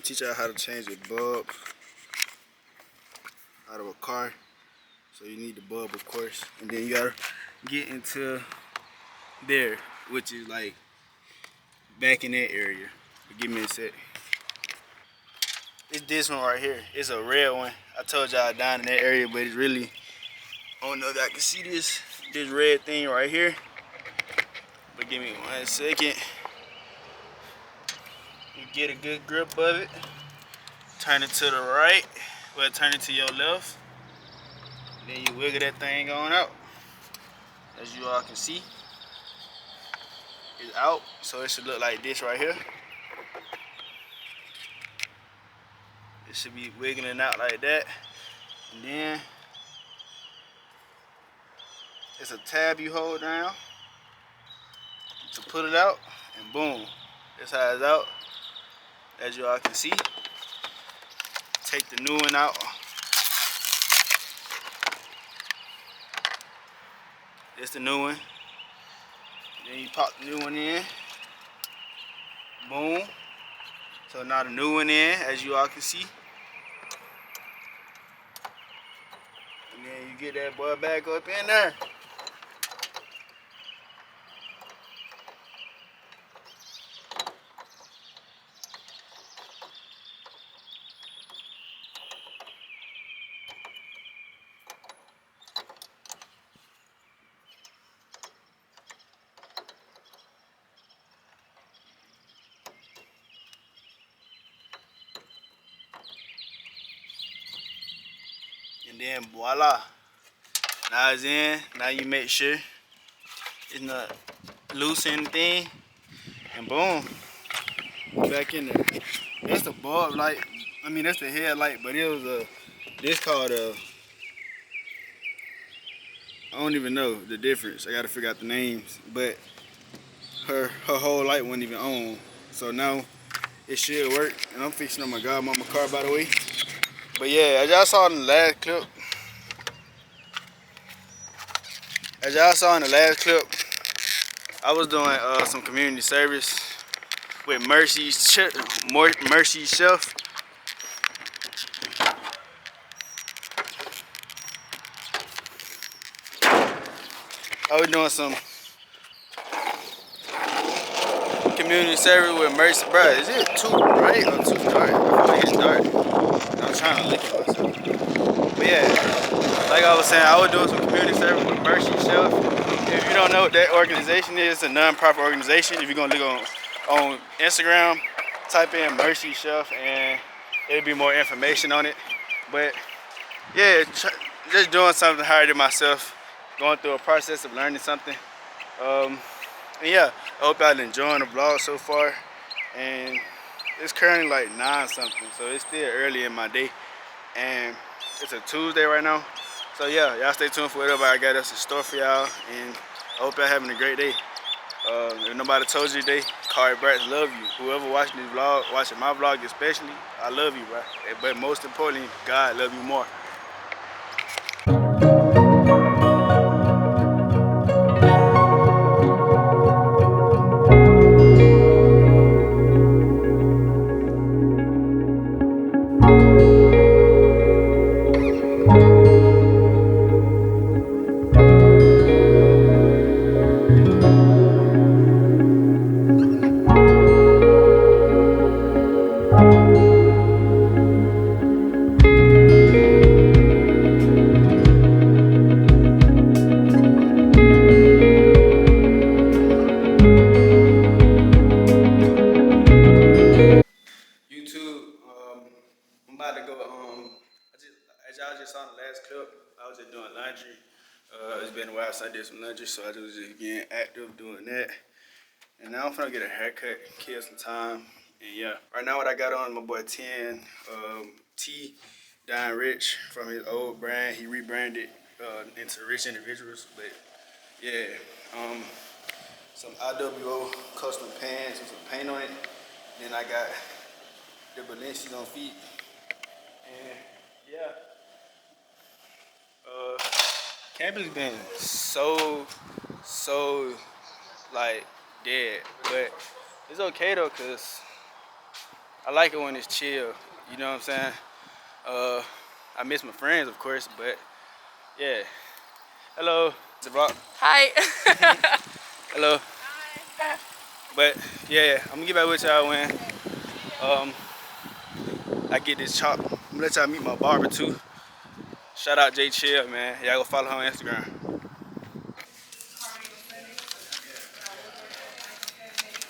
teach y'all how to change a bulb out of a car. So you need the bulb, of course, and then you gotta get into there, which is like back in that area. But give me a sec. It's this one right here. It's a red one. I told y'all down in that area, but it's really, I don't know if y'all can see this red thing right here. But give me 1 second. You get a good grip of it. Turn it to the right. Well, turn it to your left. Then you wiggle that thing on out. As you all can see, it's out. So it should look like this right here. It should be wiggling out like that. And then it's a tab you hold down to put it out, and boom, that's how it's out. As you all can see, take the new one out. It's the new one. Then you pop the new one in. Boom. So now the new one in, as you all can see. And then you get that boy back up in there. And then voila. Now it's in. Now you make sure it's not loose or anything. And boom. Back in there. That's the bulb light. I mean, that's the headlight, but it was a, this called a, I don't even know the difference. I gotta figure out the names. But her whole light wasn't even on. So now it should work. And I'm fixing up my godmama car, by the way. But yeah, as y'all saw in the last clip, I was doing some community service with Mercy's Chef. I was doing some community service with Mercy. Bruh, is it too bright or too dark? I feel like it's dark. I'm trying to look at myself. But yeah, like I was saying, I was doing some community service with Mercy Chef. If you don't know what that organization is, it's a non-profit organization. If you're gonna look on Instagram, type in Mercy Chef and there'll be more information on it. But yeah, just doing something higher than myself, going through a process of learning something. And yeah, I hope y'all enjoying the vlog so far. And it's currently like 9 something, so it's still early in my day. And it's a Tuesday right now. So yeah, y'all stay tuned for whatever I got us in store for y'all. And I hope y'all having a great day. If nobody told you today, CaryBrax love you. Whoever watching this vlog, watching my vlog especially, I love you, bro. But most importantly, God love you more. As y'all just saw in the last clip, I was just doing laundry. It's been a while since I did some laundry, so I was just getting active doing that. And now I'm finna get a haircut, kill some time, and yeah. Right now what I got on, my boy 10, T, Dying Rich from his old brand. He rebranded into Rich Individuals, but yeah. Some IWO custom pants with some paint on it. Then I got the Balenci's on feet. And yeah. Camping's been so like dead, but it's okay though, cause I like it when it's chill. You know what I'm saying? I miss my friends, of course, but yeah. Hello. It's a vlog. Hi. Hello. But yeah, I'm gonna get back with y'all when I get this chop. I'm gonna let y'all meet my barber too. Shout out J Chill, man. Y'all go follow her on Instagram.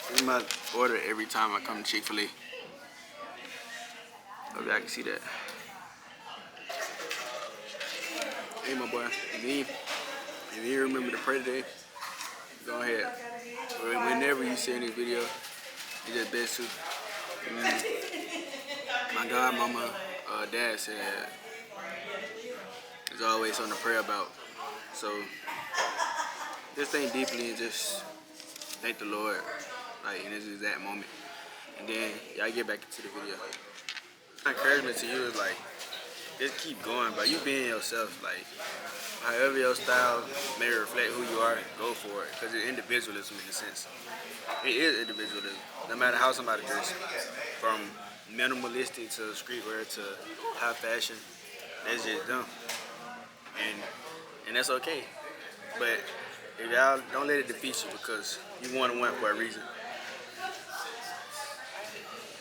This is my order every time I come to Chick-fil-A. Hope y'all can see that. Hey, my boy. If you remember to pray today, go ahead. Whenever you see any video, it's just best to. My godmama, dad said there's always something to pray about. So just think deeply and just thank the Lord, like in this exact moment. And then y'all get back into the video. My encouragement to you is like, just keep going, but you being yourself, like however your style may reflect who you are, go for it. Because it's individualism in a sense. It is individualism. No matter how somebody dresses, from minimalistic to streetwear to high fashion, that's just them. And that's okay. But if y'all don't let it defeat you because you want to win for a reason.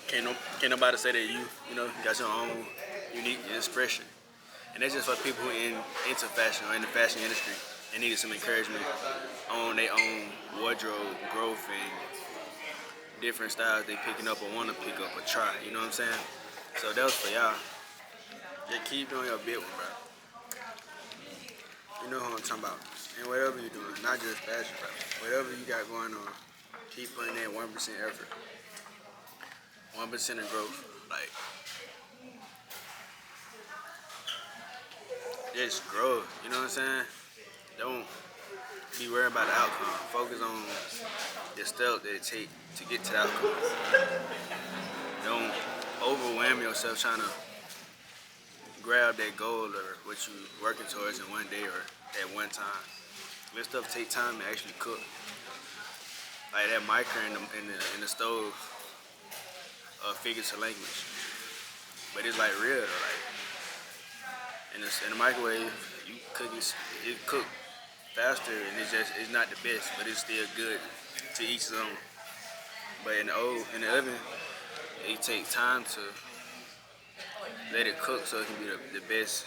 Can't nobody say that you know, got your own unique expression. And that's just for people who into fashion or in the fashion industry and needed some encouragement on their own wardrobe growth and different styles they picking up or want to pick up or try. You know what I'm saying? So that was for y'all. Just keep doing your bit one, bro. You know who I'm talking about. And whatever you're doing, not just fashion, bro. Whatever you got going on, keep putting in 1% effort. 1% of growth. Like, just grow. You know what I'm saying? Don't be worried about the outcome. Focus on the step that it takes to get to the outcome. Don't overwhelm yourself trying to grab that goal or what you working towards in one day or at one time. This stuff take time to actually cook. Like that micro in the stove, figures of language. But it's like real though. Like in the microwave, you cook it cook faster and it's not the best, but it's still good to each his own. But in the oven, it takes time to let it cook so it can be the best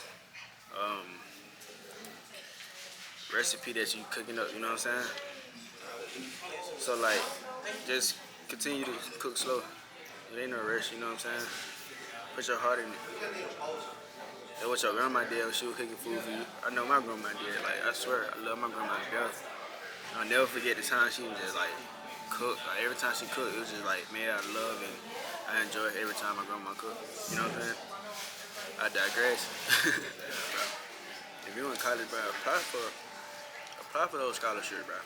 recipe that you cooking up, you know what I'm saying? So like, just continue to cook slow. It ain't no rush, you know what I'm saying? Put your heart in it. That's what your grandma did when she was cooking food for you. I know my grandma did, like, I swear, I love my grandma to death. I'll never forget the time she was just like, cook. Like, every time she cooked, it was just like, man, I love and I enjoy it every time my grandma cooked. You know what I'm saying? I digress. If you in college, bro, apply for those scholarships, bro.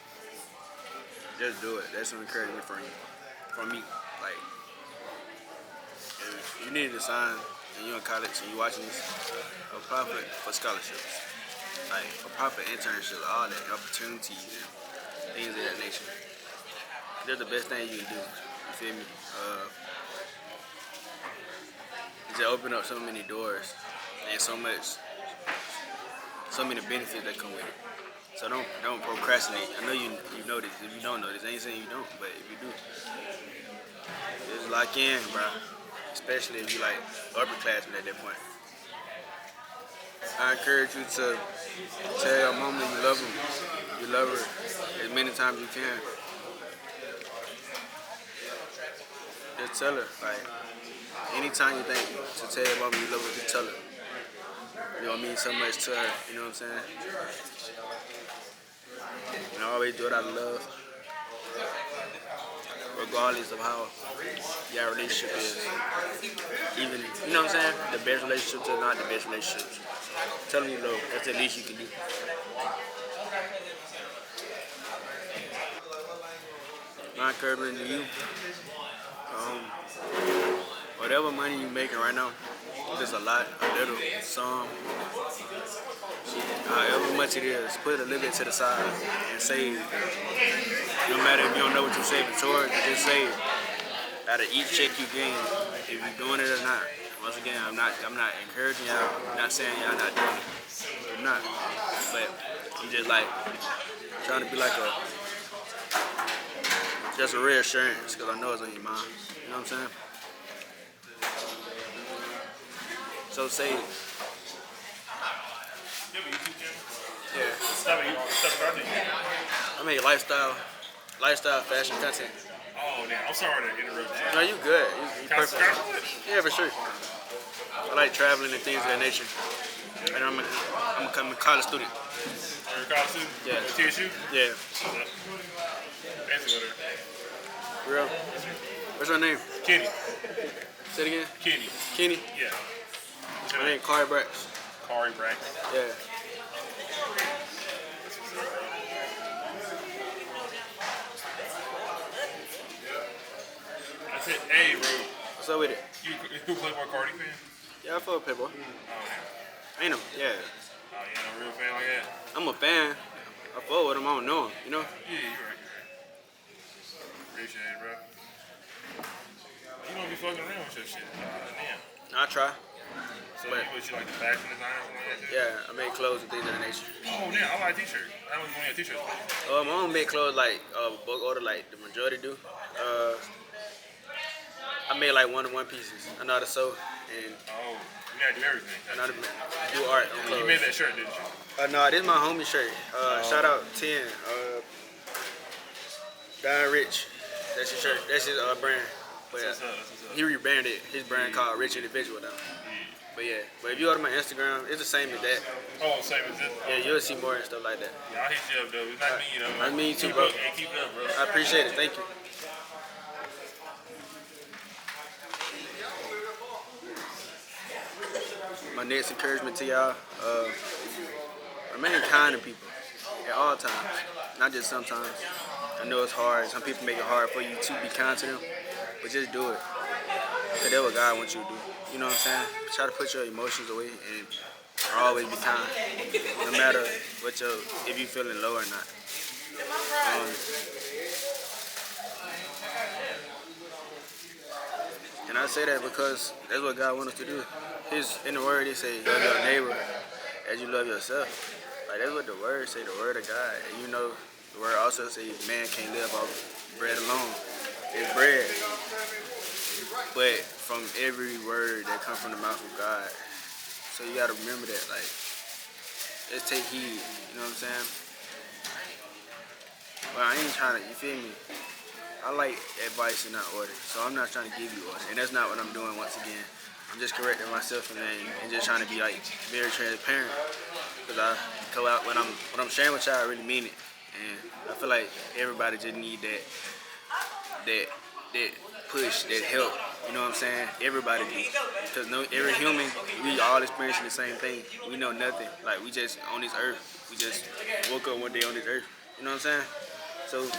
Just do it. That's some encouragement from you, from me. Like, if you needed to sign and you're in college and you watching this, apply for scholarships. Like, apply for internships, all that, opportunities and things of that nature. They're the best thing you can do. You feel me? Just open up so many doors and so many benefits that come with it. So don't procrastinate. I know you know this. If you don't know this, I ain't saying you don't, but if you do, just lock in, bro. Especially if you like upperclassmen at that point. I encourage you to tell your mama you love him. You love her as many times as you can. Just tell her, like, anytime you think to tell your mama you love her, just tell her. You know what I mean? So much to her, you know what I'm saying? And I always do it out of love. Regardless of how your relationship is. Even, you know what I'm saying? The best relationships are not the best relationships. Tell them you love. That's the least you can do. My encouragement to you, whatever money you're making right now, if it's a lot, a little, some, however much it is, put a little bit to the side and save. No matter if you don't know what you're saving towards, just save. out of each check you gain, if you're doing it or not. Once again, I'm not encouraging y'all. I'm not saying y'all not doing it. I'm not. But I'm just like trying to be like just a reassurance because I know it's on your mind. You know what I'm saying? So say it. Yeah. I make lifestyle fashion content. Oh, damn. I'm sorry to interrupt you. No, you good. You Can I perfect. subscribe to it? Yeah, for sure. I like traveling and things of that nature. And I'm a college student. Are you a college student? Yeah. At TSU? Yeah. Fancy with her. Real. What's your name? Kenny. Say it again. Kenny. Kenny. Yeah. My name CaryBrax. CaryBrax. Yeah. I said, hey, bro. What's up with it? You Playboy Cardi fan? Yeah, I fuck with Playboy. Oh, yeah. Ain't him? Yeah. Oh, you ain't a real fan like that? I'm a fan. I fuck with him. I don't know him. You know? Yeah, you're right. Appreciate it, bro. You don't be fucking around with your shit. Damn. I try. So you like the fashion design or something like that? Yeah, I make clothes and things of that nature. Oh, damn. I like t-shirts. How much money a t-shirt? I don't make clothes like bulk order like the majority do. I made like one-to-one pieces. I know how to sew and Oh, you gotta do everything. I know how to do art on clothes. You made that shirt, didn't you? No, this is my homie shirt. Shout out 10. Don Rich. That's his shirt. That's his brand. But That's what's up. he rebranded his brand called Rich Individual now. But yeah, but if you go to my Instagram, it's the same as that. Oh, same as this? Yeah, you'll see more and stuff like that. Yeah, I'll hit you up, though. It's not me, you know. That's me too, bro. Hey, keep it up, bro. I appreciate it. Thank you. My next encouragement to y'all, remain kind to people at all times, not just sometimes. I know it's hard. Some people make it hard for you to be kind to them, but just do it. Because that's what God wants you to do. You know what I'm saying? Try to put your emotions away and always be kind, no matter what if you're feeling low or not. And I say that because that's what God wants us to do. In the word, he say, love your neighbor as you love yourself. Like, that's what the word say, the word of God. And you know, the word also say, man can't live off bread alone. It's bread. But from every word that comes from the mouth of God. So you gotta remember that, like, let's take heed, you know what I'm saying? But I ain't trying to, you feel me? I like advice and not order, so I'm not trying to give you order. And that's not what I'm doing once again. I'm just correcting myself and just trying to be like very transparent. Because I go out when I'm sharing with y'all, I really mean it. And I feel like everybody just need that push, that help. You know what I'm saying? Everybody do. Because every human, we all experiencing the same thing. We know nothing. Like, we just on this earth. We just woke up one day on this earth. You know what I'm saying? So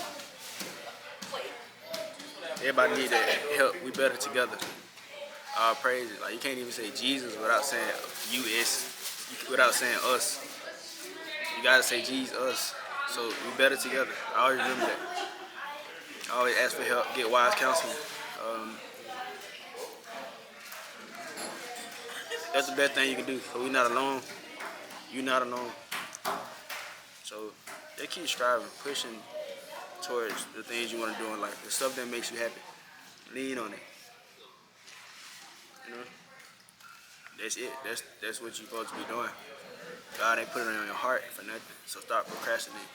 everybody need that help. We better together. All praises. Like, you can't even say Jesus without saying without saying us. You gotta say Jesus, us. So we better together. I always remember that. I always ask for help, get wise counseling. That's the best thing you can do. So we're not alone. You're not alone. So they keep striving, pushing towards the things you want to do in life, the stuff that makes you happy. Lean on it. You know, that's it. That's what you're supposed to be doing. God ain't put it on your heart for nothing. So stop procrastinating.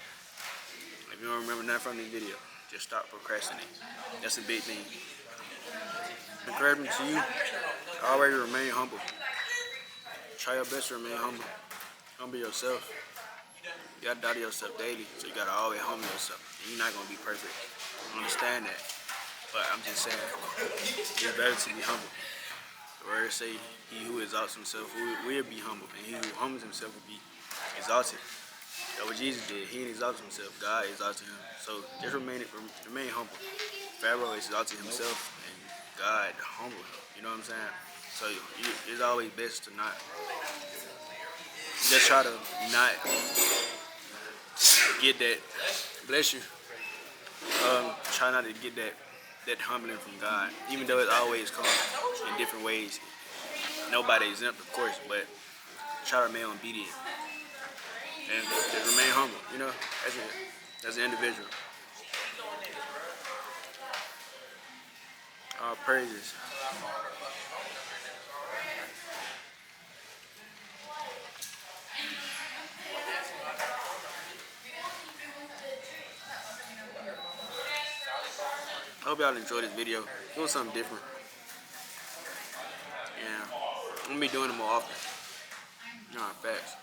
If you don't remember nothing from this video, just stop procrastinating. That's a big thing. Encouragement to you, always remain humble. Try your best to remain humble. Humble yourself. You gotta die to yourself daily, so you gotta always humble yourself. And you're not gonna be perfect. I understand that. But I'm just saying, it's better to be humble. The word say, he who exalts himself will be humble, and he who humbles himself will be exalted. That's what Jesus did. He didn't exalt himself. God exalted him. So just remain humble. Pharaoh exalted himself, and God humbled him. You know what I'm saying? So it's always best to not, just try to not get that, bless you, try not to get that that humbling from God. Even though it always comes in different ways. Nobody exempt, of course, but try to remain obedient and just remain humble. You know, as an individual. All praises. I hope y'all enjoyed this video. It was something different. And I'm gonna be doing it more often. Facts.